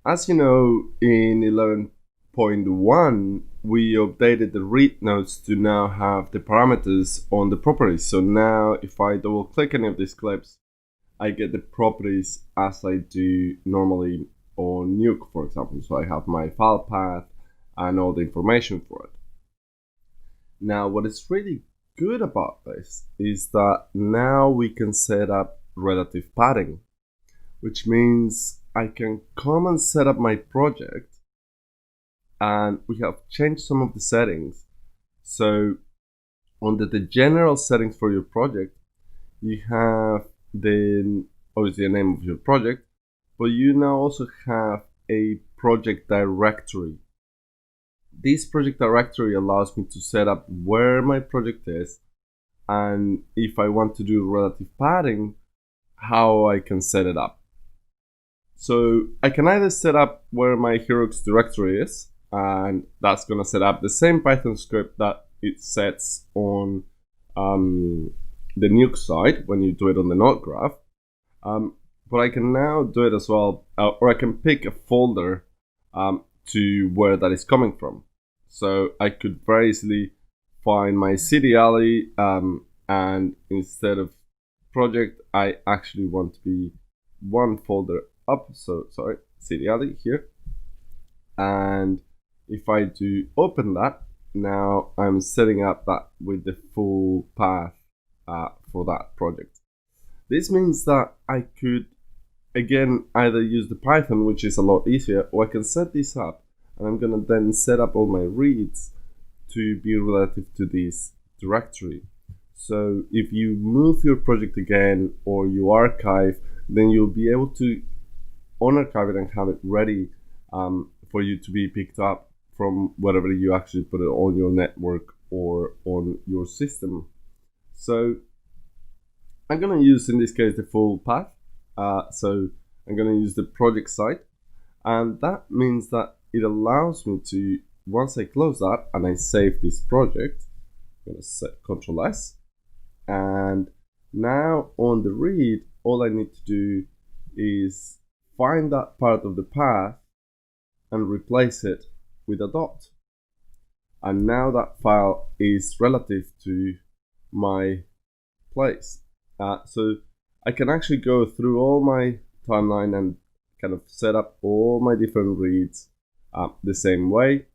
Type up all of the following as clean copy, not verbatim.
As you know, in 11.1, we updated the read nodes to now have the parameters on the properties. So now if I double click any of these clips, I get the properties as I do normally on Nuke, for example. So I have my file path and all the information for it. Now, what is really good about this is that now we can set up relative padding, which means I can come and set up my project, and we have changed some of the settings. So under the general settings for your project, you have obviously the name of your project, but you now also have a project directory. This project directory allows me to set up where my project is, and if I want to do relative padding, how I can set it up. So I can either set up where my Herox directory is, and that's going to set up the same Python script that it sets on the Nuke side when you do it on the node graph. But I can now do it as well, or I can pick a folder to where that is coming from. So I could very easily find my CD alley, and instead of project, I actually want to be one folder up. So sorry, CD alley here. And if I do open that, now I'm setting up that with the full path for that project. This means that I could, again, either use the Python, which is a lot easier, or I can set this up, and I'm gonna then set up all my reads to be relative to this directory. So if you move your project again, or you archive, then you'll be able to unarchive it and have it ready for you to be picked up from wherever you actually put it on your network or on your system. So I'm going to use, in this case, the full path. So I'm going to use the project site, and that means that it allows me to, once I close that and I save this project, I'm going to set Control S, and now on the read, all I need to do is find that part of the path and replace it with a dot. And now that file is relative to my place. So I can actually go through all my timeline and kind of set up all my different reads the same way.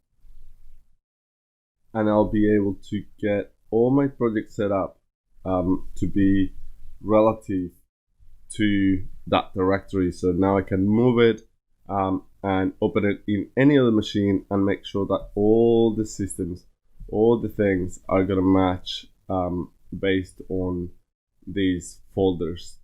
And I'll be able to get all my projects set up to be relative to that directory. So now I can move it and open it in any other machine and make sure that all the systems, all the things are going to match based on these folders